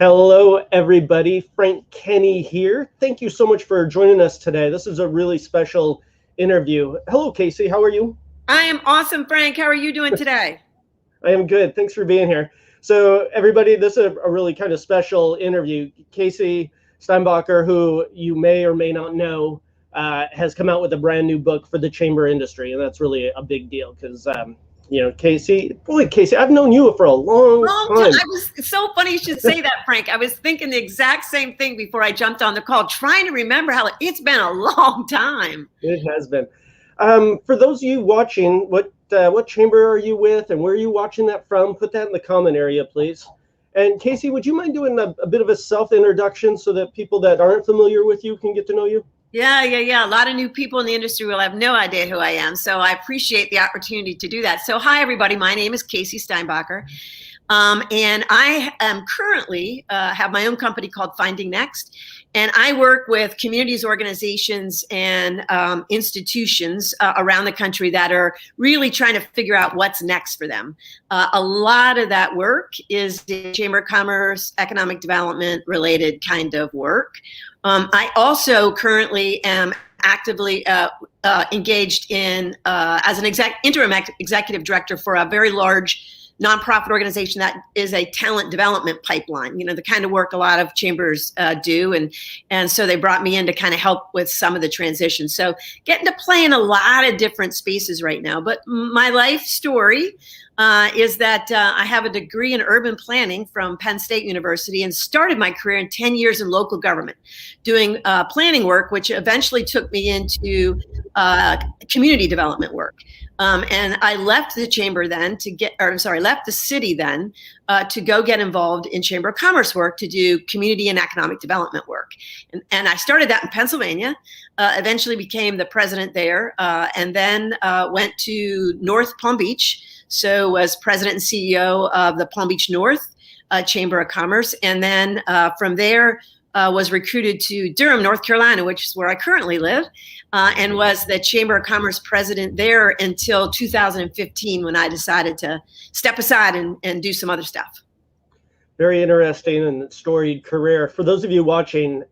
Hello, everybody. Frank Kenny here. Thank you so much for joining us today. This is a really special interview. Hello, Casey. How are you? I am awesome, Frank. How are you doing today? I am good. Thanks for being here. So, everybody, this is a really kind of special interview. Casey Steinbacher, who you may or may not know, has come out with a brand new book for the chamber industry, and that's really a big deal because Casey, I've known you for a long time. It's so funny you should say that, Frank. I was thinking the exact same thing before I jumped on the call, trying to remember how it's been a long time. It has been. For those of you watching, what chamber are you with and where are you watching that from? Put that in the comment area, please. And Casey, would you mind doing a bit of a self-introduction so that people that aren't familiar with you can get to know you? Yeah. A lot of new people in the industry will have no idea who I am. So I appreciate the opportunity to do that. So hi, everybody. My name is Casey Steinbacher. And I am currently have my own company called Finding Next. And I work with communities, organizations, and institutions around the country that are really trying to figure out what's next for them. A lot of that work is the Chamber of Commerce, economic development related kind of work. I also currently am actively engaged in as an interim executive director for a very large nonprofit organization that is a talent development pipeline, the kind of work a lot of chambers do. And so they brought me in to kind of help with some of the transition. So getting to play in a lot of different spaces right now. But my life story is that I have a degree in urban planning from Penn State University and started my career in 10 years in local government doing planning work, which eventually took me into community development work. And I left the chamber then left the city then to go get involved in Chamber of Commerce work to do community and economic development work. And I started that in Pennsylvania, eventually became the president there, and then went to North Palm Beach. So was president and CEO of the Palm Beach North Chamber of Commerce. And then from there was recruited to Durham, North Carolina, which is where I currently live, and was the Chamber of Commerce president there until 2015 when I decided to step aside and do some other stuff. Very interesting and storied career. For those of you watching,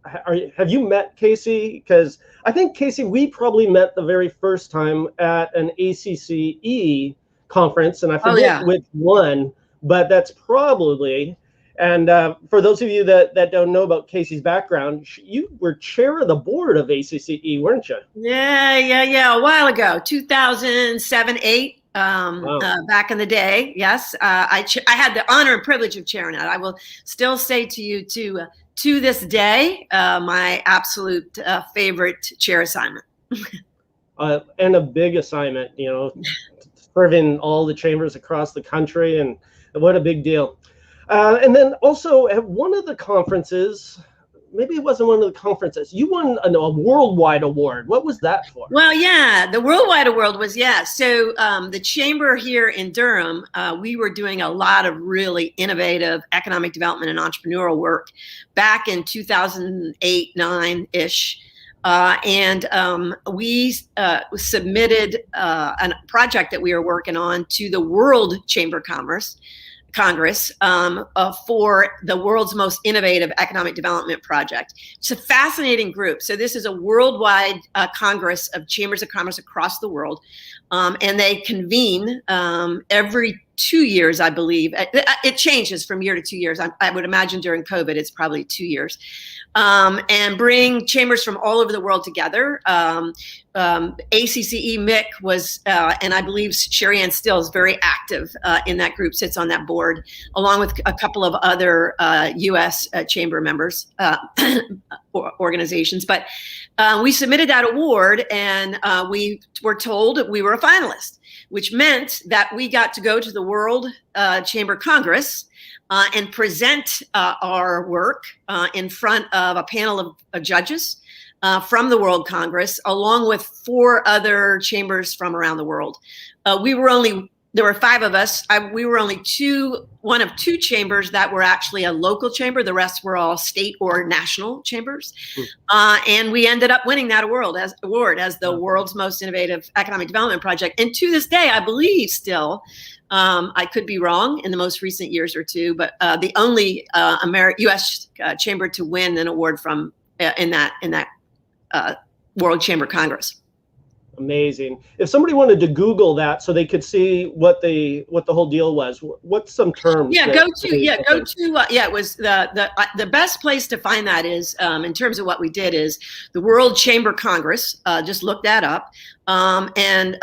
have you met Casey? Because I think, Casey, we probably met the very first time at an ACCE conference, and I forget which one, but that's probably. And for those of you that don't know about Casey's background, you were chair of the board of ACCE, weren't you? Yeah. A while ago, 2007, 8, back in the day. Yes, I had the honor and privilege of chairing it. I will still say to you to this day, my absolute favorite chair assignment. And a big assignment, serving all the chambers across the country, and what a big deal. And then also at one of the conferences, maybe it wasn't one of the conferences, you won a worldwide award. What was that for? Well, yeah, the worldwide award was, So the chamber here in Durham, we were doing a lot of really innovative economic development and entrepreneurial work back in 2008, 9-ish. And we submitted a project that we were working on to the World Chamber of Commerce Congress for the world's most innovative economic development project. It's a fascinating group. So this is a worldwide Congress of chambers of commerce across the world. And they convene every 2 years, I believe. It changes from year to 2 years. I would imagine during COVID, it's probably 2 years. And bring chambers from all over the world together. ACCE Mick was, and I believe Sherry Ann Still is very active in that group, sits on that board, along with a couple of other U.S. chamber members, organizations. But we submitted that award, and we were told we were a finalist, which meant that we got to go to the World Chamber Congress and present our work in front of a panel of judges from the World Congress, along with 4 other chambers from around the world. We were only there were 5 of us. We were only one of 2 chambers that were actually a local chamber. The rest were all state or national chambers. And we ended up winning that award as the world's most innovative economic development project. And to this day, I believe still, I could be wrong in the most recent years or two, but the only U.S. chamber to win an award from in that World Chamber Congress. Amazing. If somebody wanted to Google that so they could see what the whole deal was, what's some terms? It was the best place to find that is in terms of what we did is the World Chamber Congress. Just look that up, and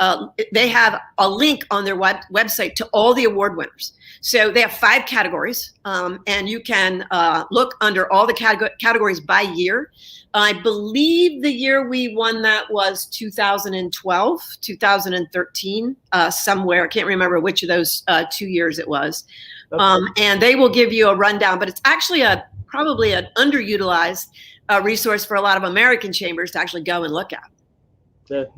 they have a link on their website to all the award winners. So they have 5 categories, and you can look under all the categories by year. I believe the year we won that was 2012, 2013, somewhere. I can't remember which of those 2 years it was. Okay. And they will give you a rundown, but it's actually probably an underutilized resource for a lot of American chambers to actually go and look at.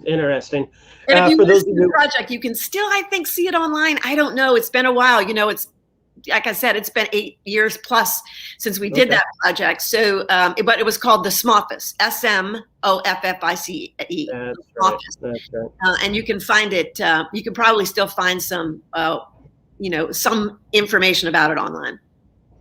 Interesting. And if you listen to the project, you can still, I think, see it online. I don't know. It's been a while. It's, like I said, it's been 8 years plus since we did that project. So, but it was called the SMOFFICE, SMOFFICE. That's right. And you can find it. You can probably still find some, some information about it online.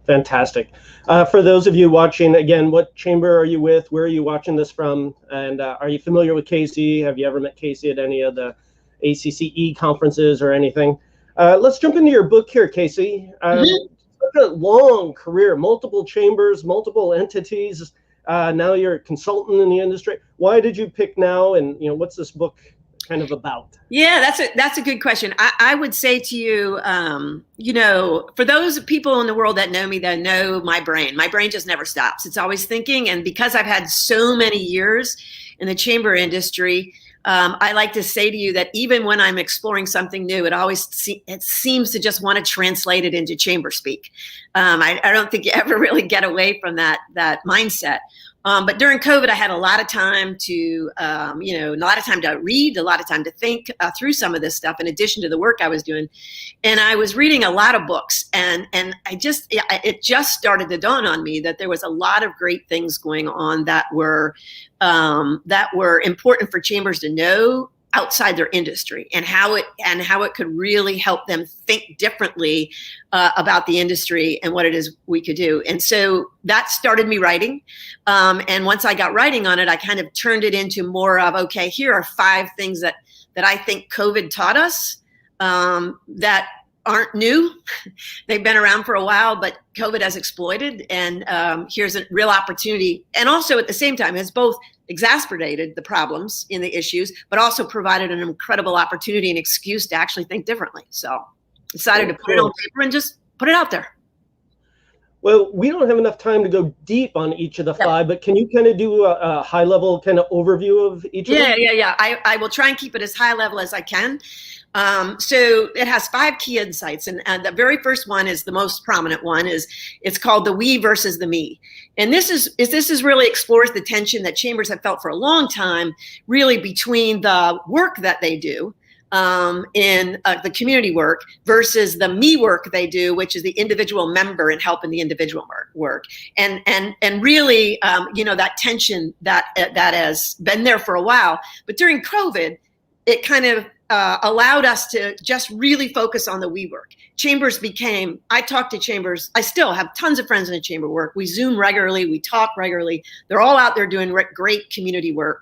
Fantastic. For those of you watching, again, what chamber are you with? Where are you watching this from? And are you familiar with Casey? Have you ever met Casey at any of the ACCE conferences or anything? Let's jump into your book here, Casey. Such a long career, multiple chambers, multiple entities. Now you're a consultant in the industry. Why did you pick now? And what's this book kind of about? Yeah, that's a good question. I would say to you, for those people in the world that know me, that know my brain just never stops. It's always thinking. And because I've had so many years in the chamber industry, I like to say to you that even when I'm exploring something new, it seems to just want to translate it into chamber speak. I don't think you ever really get away from that mindset. But during COVID, I had a lot of time to, a lot of time to read, a lot of time to think through some of this stuff in addition to the work I was doing. And I was reading a lot of books, and it just started to dawn on me that there was a lot of great things going on that were important for chambers to know outside their industry, and how it could really help them think differently about the industry and what it is we could do. And so that started me writing. And once I got writing on it, I kind of turned it into more of, okay, here are 5 things that I think COVID taught us that aren't new. They've been around for a while, but COVID has exploited. And here's a real opportunity. And also at the same time has both exacerbated the problems in the issues, but also provided an incredible opportunity and excuse to actually think differently. So decided to put it on paper and just put it out there. Well, we don't have enough time to go deep on each of the 5, but can you kind of do a high level kind of overview of each of them? Yeah. I will try and keep it as high level as I can. So it has 5 key insights, and the very first one is the most prominent one. It's called the we versus the me, and this is really explores the tension that chambers have felt for a long time, really between the work that they do in the community work versus the me work they do, which is the individual member and helping the individual work, and really that tension that has been there for a while, but during COVID, it kind of allowed us to just really focus on the we work. Chambers I talk to chambers. I still have tons of friends in the chamber work. We Zoom regularly. We talk regularly. They're all out there doing great community work.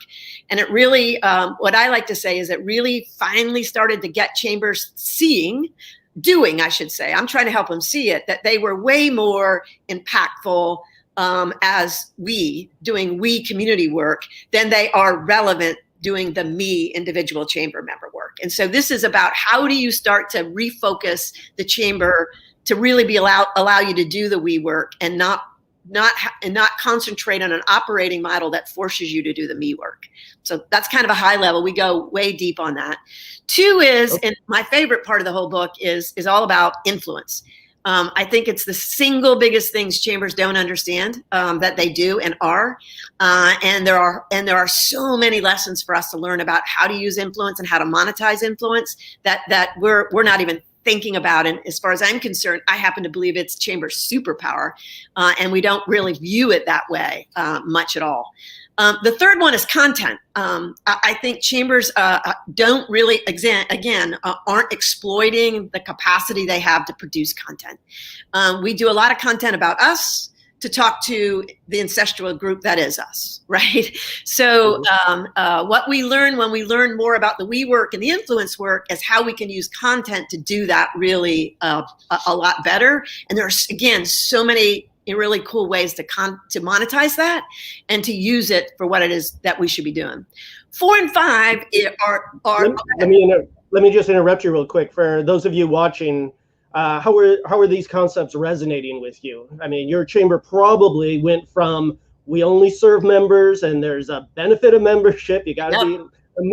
And it really, what I like to say is it really finally started to get chambers doing, I should say. I'm trying to help them see it, that they were way more impactful as doing community work than they are relevant doing the me individual chamber member work. And so this is about how do you start to refocus the chamber to really allow you to do the we work and not concentrate on an operating model that forces you to do the me work. So that's kind of a high level. We go way deep on that. 2 is, and my favorite part of the whole book is all about influence. I think it's the single biggest things chambers don't understand that they do and are. And there are so many lessons for us to learn about how to use influence and how to monetize influence that we're not even thinking about. And as far as I'm concerned, I happen to believe it's chamber's superpower, and we don't really view it that way much at all. The third one is content. I think chambers don't really, aren't exploiting the capacity they have to produce content. We do a lot of content about us to talk to the ancestral group that is us, right? So what we learn when we learn more about the we work and the influence work is how we can use content to do that really a lot better. And there's, again, so many really cool ways to monetize that and to use it for what it is that we should be doing. 4 and 5 are. Let me just interrupt you real quick. For those of you watching, how are these concepts resonating with you? I mean, your chamber probably went from we only serve members and there's a benefit of membership. You got to be a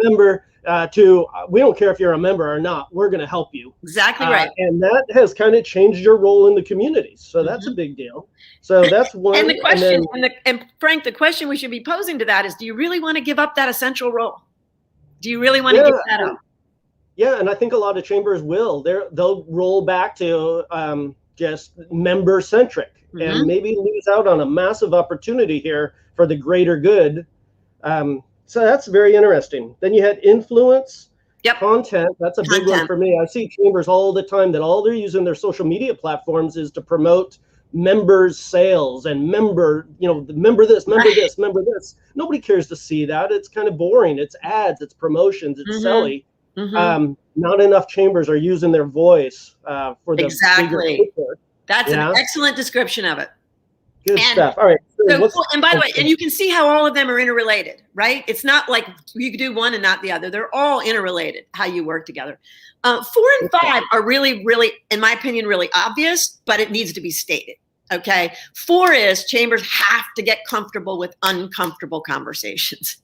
member. To we don't care if you're a member or not, we're going to help you. Exactly right. And that has kind of changed your role in the community. So that's a big deal. So that's one. And the question, and Frank, the question we should be posing to that is, do you really want to give up that essential role? Do you really want to give that up? Yeah, and I think a lot of chambers will. They'll roll back to just member centric and maybe lose out on a massive opportunity here for the greater good. So that's very interesting. Then you had influence, content. That's a big one for me. I see chambers all the time that all they're using their social media platforms is to promote members' sales and member this, member this. Nobody cares to see that. It's kind of boring. It's ads, it's promotions, it's silly. Not enough chambers are using their voice for the bigger picture. That's an excellent description of it. Good stuff. All right. And by the way, and you can see how all of them are interrelated, right? It's not like you could do one and not the other. They're all interrelated, how you work together. 4 and 5 are really, really, in my opinion, really obvious, but it needs to be stated. Okay. 4 is chambers have to get comfortable with uncomfortable conversations.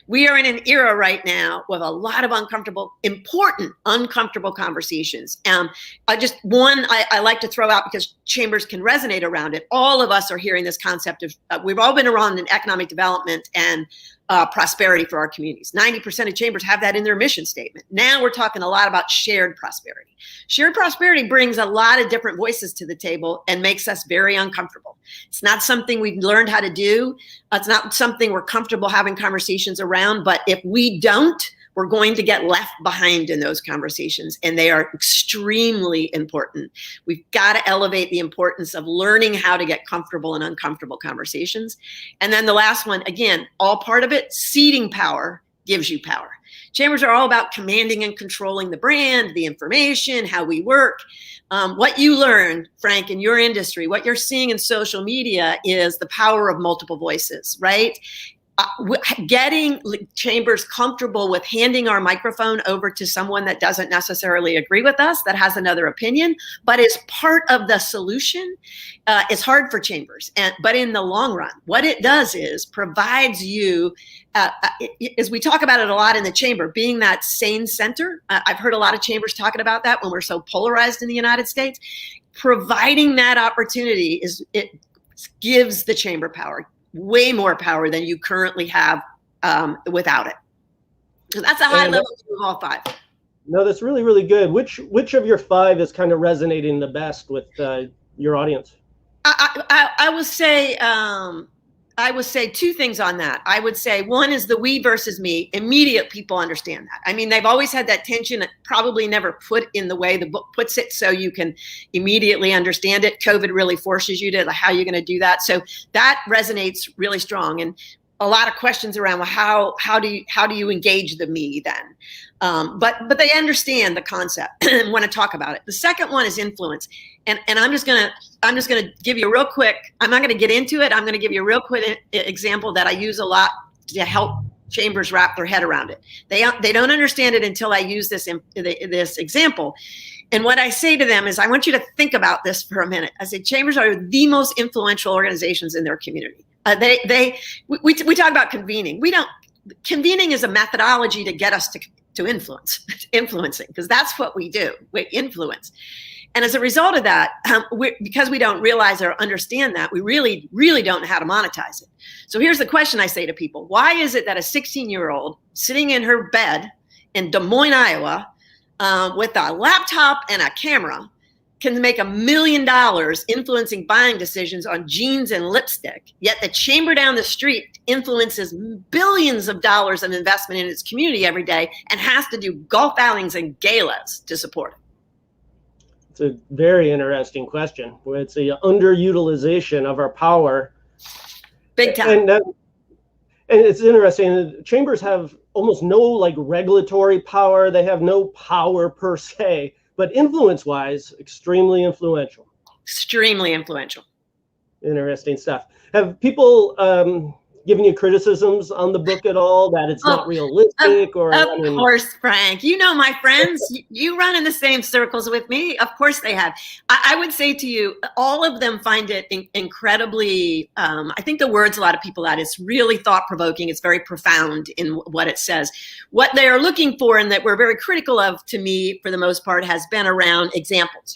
We are in an era right now with a lot of important uncomfortable conversations. Just one I like to throw out because chambers can resonate around it. All of us are hearing this concept of, we've all been around in economic development and prosperity for our communities. 90% of chambers have that in their mission statement. Now we're talking a lot about shared prosperity. Shared prosperity brings a lot of different voices to the table and makes us very uncomfortable. It's not something we've learned how to do. It's not something we're comfortable having conversations around, but if we don't, we're going to get left behind in those conversations, and they are extremely important. We've got to elevate the importance of learning how to get comfortable in uncomfortable conversations. And then the last one, again, all part of it, seeding power gives you power. Chambers are all about commanding and controlling the brand, the information, how we work. What you learn, Frank, in your industry, what you're seeing in social media is the power of multiple voices, right? Getting chambers comfortable with handing our microphone over to someone that doesn't necessarily agree with us, that has another opinion, but is part of the solution, is hard for chambers. But in the long run, what it does is provides you, as we talk about it a lot in the chamber, being that sane center. I've heard a lot of chambers talking about that when we're so polarized in the United States. Providing that opportunity it gives the chamber power. Way more power than you currently have without it. So that's a high level of all 5. No, that's really, really good. Which of your 5 is kind of resonating the best with your audience? I would say 2 things on that. I would say one is the we versus me. Immediate people understand that. I mean, they've always had that tension, probably never put in the way the book puts it, so you can immediately understand it. COVID really forces you to, how you're going to do that. So that resonates really strong. And a lot of questions around, well, how do you engage the me then? But they understand the concept and want to talk about it. The second one is influence. And I'm just gonna give you a real quick, I'm not gonna get into it. I'm gonna give you a real quick example that I use a lot to help chambers wrap their head around it. They don't understand it until I use this example. And what I say to them is, I want you to think about this for a minute. I say, chambers are the most influential organizations in their community. We talk about convening. Convening is a methodology to get us to influencing, because that's what we do. We influence. And as a result of that, because we don't realize or understand that, we really, really don't know how to monetize it. So here's the question I say to people. Why is it that a 16-year-old sitting in her bed in Des Moines, Iowa, with a laptop and a camera can make $1 million influencing buying decisions on jeans and lipstick, yet the chamber down the street influences billions of dollars of investment in its community every day and has to do golf outings and galas to support it? It's a very interesting question. It's the underutilization of our power. Big time. And it's interesting. Chambers have almost no like regulatory power. They have no power per se, but influence-wise, extremely influential. Extremely influential. Interesting stuff. Have people given you criticisms on the book at all, that it's not realistic? Of course, Frank. You know my friends. You run in the same circles with me. Of course they have. I would say to you, all of them find it incredibly, I think the words a lot of people add, it's really thought-provoking. It's very profound in what it says. What they are looking for, and that we're very critical of, to me, for the most part, has been around examples.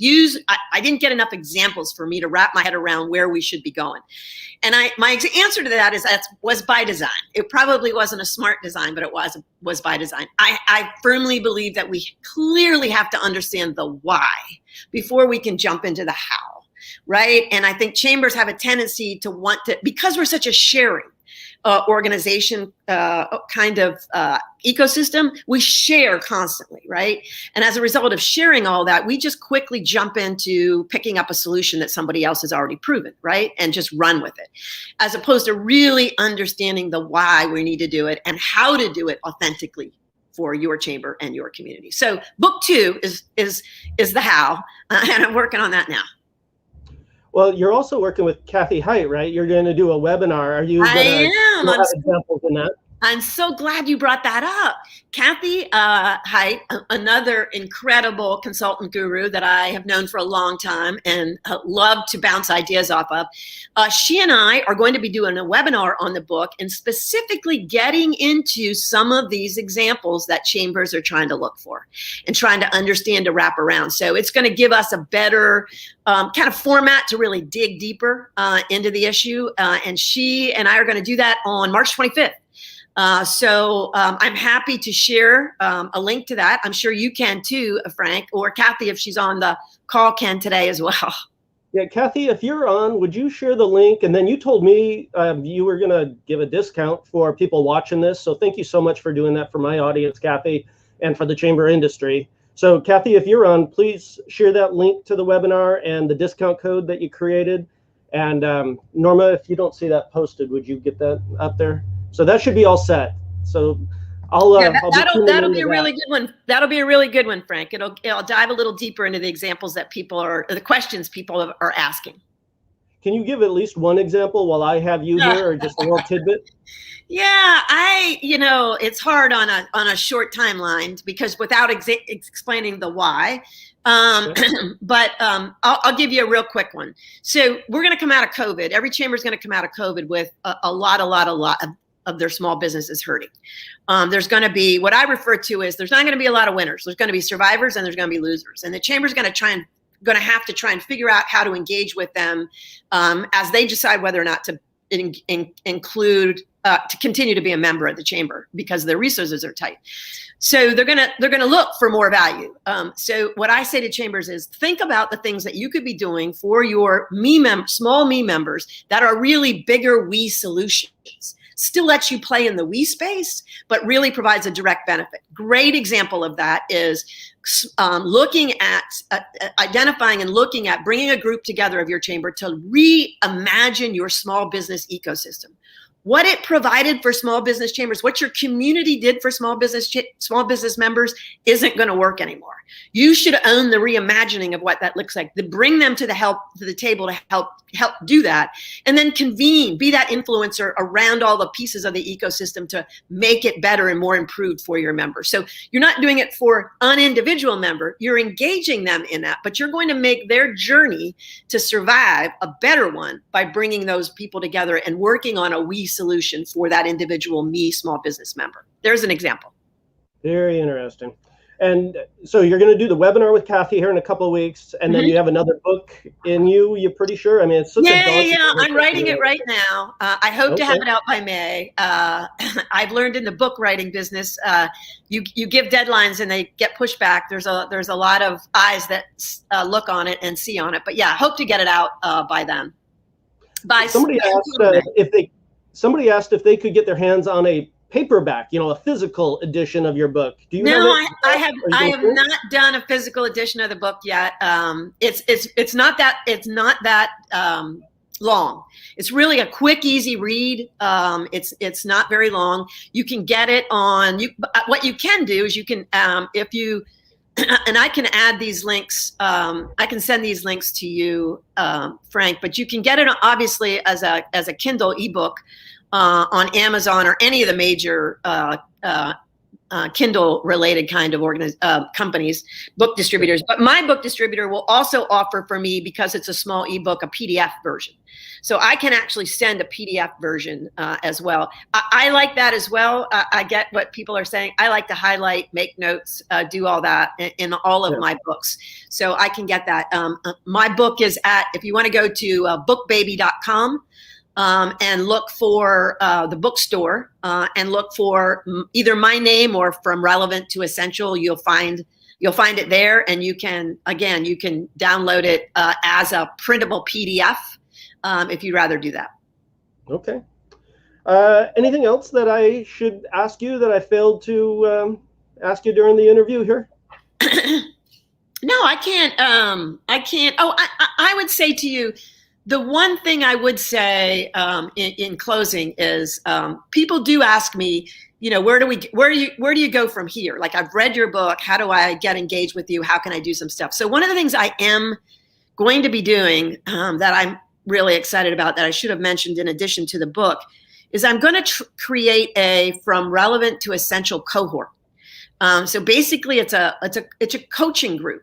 I didn't get enough examples for me to wrap my head around where we should be going. And my answer to that is that was by design. It probably wasn't a smart design, but it was by design. I firmly believe that we clearly have to understand the why before we can jump into the how, right? And I think chambers have a tendency to want to, because we're such a sharing organization kind of ecosystem, we share constantly, right? And as a result of sharing all that, we just quickly jump into picking up a solution that somebody else has already proven, right? And just run with it, as opposed to really understanding the why we need to do it and how to do it authentically for your chamber and your community. So book 2 is the how, and I'm working on that now. Well, you're also working with Kathy Height, right? You're going to do a webinar. Are you going to have examples in that? I'm so glad you brought that up. Kathy Height, another incredible consultant guru that I have known for a long time and love to bounce ideas off of. She and I are going to be doing a webinar on the book and specifically getting into some of these examples that chambers are trying to look for and trying to understand to wrap around. So it's going to give us a better kind of format to really dig deeper into the issue. And she and I are going to do that on March 25th. So I'm happy to share a link to that. I'm sure you can too, Frank, or Kathy, if she's on the call, can today as well. Yeah, Kathy, if you're on, would you share the link? And then you told me you were going to give a discount for people watching this. So thank you so much for doing that for my audience, Kathy, and for the chamber industry. So Kathy, if you're on, please share that link to the webinar and the discount code that you created. And Norma, if you don't see that posted, would you get that up there? So that should be all set. So that'll be a really good one. That'll be a really good one, Frank. It'll dive a little deper into the examples that the questions people are asking. Can you give at least one example while I have you here, or just a little tidbit? Yeah, it's hard on a short timeline because without explaining the why. But I'll give you a real quick one. So we're going to come out of COVID. Every chamber is going to come out of COVID with a lot of their small businesses hurting. There's going to be what I refer to as, there's not going to be a lot of winners. There's going to be survivors and there's going to be losers. And the chamber's going to have to try and figure out how to engage with them as they decide whether or not to include to continue to be a member of the chamber because their resources are tight. So they're gonna look for more value. So what I say to chambers is, think about the things that you could be doing for your small me members that are really bigger we solutions. Still lets you play in the we space, but really provides a direct benefit. Great example of that is looking at identifying and looking at bringing a group together of your chamber to reimagine your small business ecosystem. What it provided for small business chambers, what your community did for small business members isn't going to work anymore. You should own the reimagining of what that looks like. To bring them to the table to help do that, and then convene, be that influencer around all the pieces of the ecosystem to make it better and more improved for your members. So you're not doing it for an individual member, you're engaging them in that, but you're going to make their journey to survive a better one by bringing those people together and working on a we solution for that individual me small business member. There's an example. Very interesting. And so you're going to do the webinar with Kathy here in a couple of weeks, and then you have another book in you. You're pretty sure? I mean, it's such a daunting. Yeah. I'm writing it right now. I hope to have it out by May. I've learned in the book writing business, you give deadlines and they get pushed back. There's a lot of eyes that look on it and see on it. But yeah, hope to get it out by then. Somebody asked if they could get their hands on a paperback, a physical edition of your book. Do you? No, I have not done a physical edition of the book yet. It's not that long. It's really a quick, easy read. It's not very long. You can get it on. What you can do is you can if you. And I can add these links. I can send these links to you, Frank. But you can get it obviously as a Kindle ebook on Amazon or any of the major Kindle-related kind of companies, book distributors. But my book distributor will also offer for me, because it's a small ebook, a PDF version. So I can actually send a PDF version as well. I like that as well. I get what people are saying. I like to highlight, make notes, do all that in all of my books. So I can get that. My book is if you want to go to bookbaby.com, and look for the bookstore and look for either my name or from relevant to essential. You'll find it there, and you can download it as a printable PDF if you'd rather do that. Okay. Anything else that I should ask you that I failed to ask you during the interview here? No, I can't. Oh, I would say to you, the one thing I would say in closing is people do ask me, where do you go from here? Like, I've read your book. How do I get engaged with you? How can I do some stuff? So one of the things I am going to be doing that I'm really excited about, that I should have mentioned in addition to the book, is I'm going to create a from relevant to essential cohort. So basically, it's a coaching group.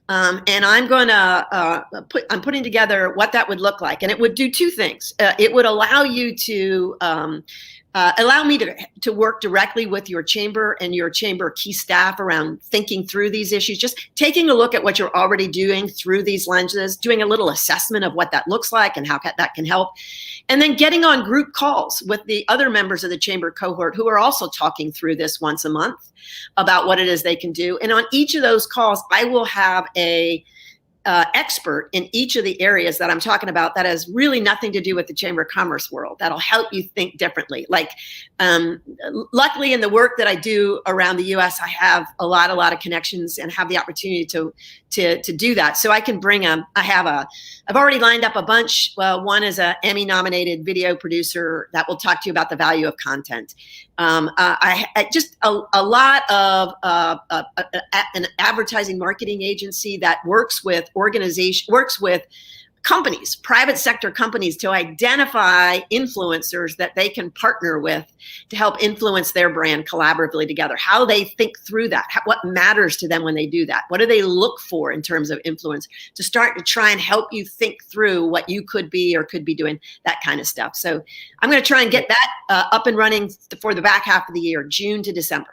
And I'm going to I'm putting together what that would look like. And it would do two things. It would allow you to allow me to work directly with your chamber and your chamber key staff around thinking through these issues, just taking a look at what you're already doing through these lenses, doing a little assessment of what that looks like and how that can help. And then getting on group calls with the other members of the chamber cohort who are also talking through this once a month about what it is they can do. And on each of those calls, I will have a expert in each of the areas that I'm talking about that has really nothing to do with the Chamber of Commerce world. That'll help you think differently. Like, luckily in the work that I do around the U.S., I have a lot of connections and have the opportunity to do that. So I can bring I've already lined up a bunch. One is a Emmy-nominated video producer that will talk to you about the value of content. I just a lot of an advertising marketing agency that works with companies, private sector companies, to identify influencers that they can partner with to help influence their brand collaboratively together, how they think through that, what matters to them when they do that, what do they look for in terms of influence, to start to try and help you think through what you could be or could be doing, that kind of stuff. So I'm going to try and get that up and running for the back half of the year, June to December.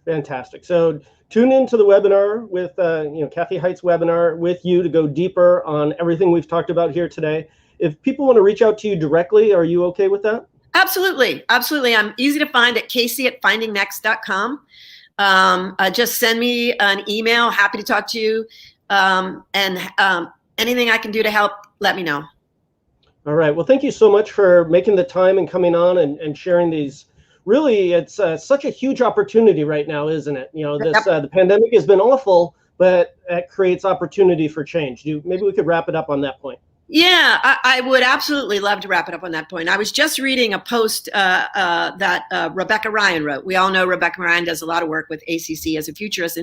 Fantastic. So tune into the webinar with, Kathy Height's webinar with you to go deeper on everything we've talked about here today. If people want to reach out to you directly, are you okay with that? Absolutely. Absolutely. I'm easy to find at Casey@findingnext.com. Just send me an email. Happy to talk to you. And anything I can do to help, let me know. All right. Well, thank you so much for making the time and coming on and sharing these. Really, it's such a huge opportunity right now, isn't it? The pandemic has been awful, but it creates opportunity for change. Maybe we could wrap it up on that point. Yeah, I would absolutely love to wrap it up on that point. I was just reading a post that Rebecca Ryan wrote. We all know Rebecca Ryan does a lot of work with ACC as a futurist,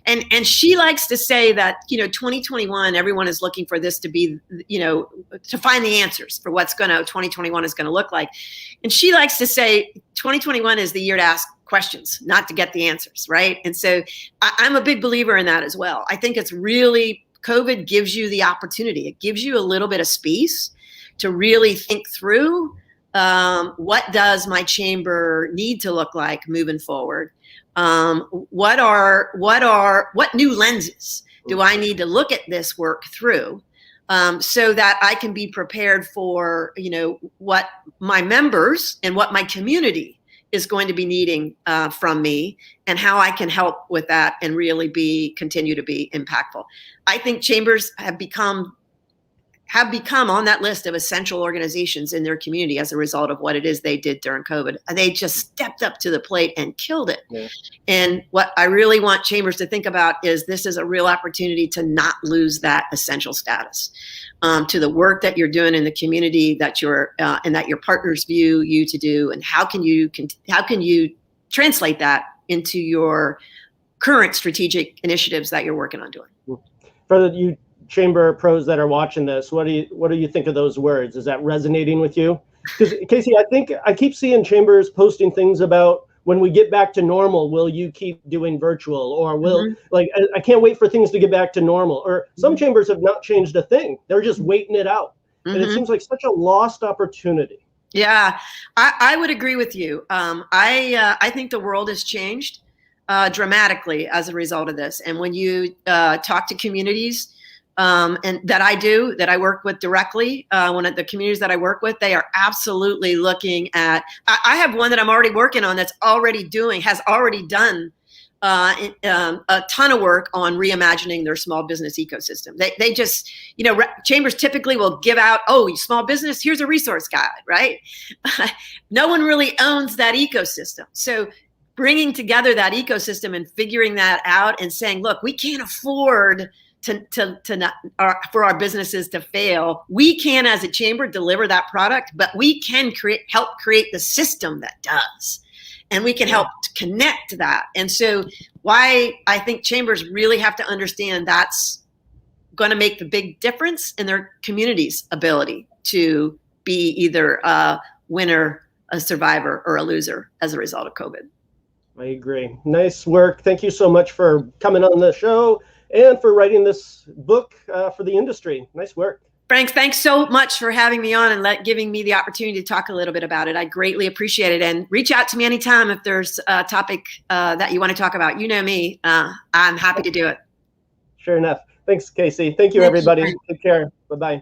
and she likes to say that 2021, everyone is looking for this to be to find the answers for what's 2021 is going to look like, and she likes to say 2021 is the year to ask questions, not to get the answers, right? And so I'm a big believer in that as well. I think it's really. COVID gives you the opportunity. It gives you a little bit of space to really think through what does my chamber need to look like moving forward? What new lenses do I need to look at this work through, so that I can be prepared for, what my members and what my community is going to be needing from me, and how I can help with that and really continue to be impactful. I think chambers have become on that list of essential organizations in their community as a result of what it is they did during COVID. They just stepped up to the plate and killed it. Yeah. And what I really want chambers to think about is this is a real opportunity to not lose that essential status, to the work that you're doing in the community that and that your partners view you to do. And how can you translate that into your current strategic initiatives that you're working on doing? For you chamber pros that are watching this, what do you think of those words? Is that resonating with you? Because Casey, I think I keep seeing chambers posting things about, when we get back to normal, will you keep doing virtual, or will I can't wait for things to get back to normal. Or some chambers have not changed a thing. They're just waiting it out. And it seems like such a lost opportunity. Yeah, I would agree with you. I think the world has changed dramatically as a result of this. And when you talk to communities, and that I work with directly, one of the communities that I work with, they are absolutely looking at, I have one that I'm already working on has already done a ton of work on reimagining their small business ecosystem. They just, chambers typically will give out, small business, here's a resource guide, right? No one really owns that ecosystem. So bringing together that ecosystem and figuring that out and saying, look, we can't afford for our businesses to fail. We can, as a chamber, deliver that product, but we can help create the system that does. And we can help to connect that. And so why I think chambers really have to understand that's going to make the big difference in their community's ability to be either a winner, a survivor, or a loser as a result of COVID. I agree. Nice work. Thank you so much for coming on the show and for writing this book for the industry. Nice work. Frank, thanks so much for having me on and giving me the opportunity to talk a little bit about it. I greatly appreciate it. And reach out to me anytime if there's a topic that you want to talk about. You know me. I'm happy to do it. Sure enough. Thanks, Casey. Thank you, everybody. Take care. Bye-bye.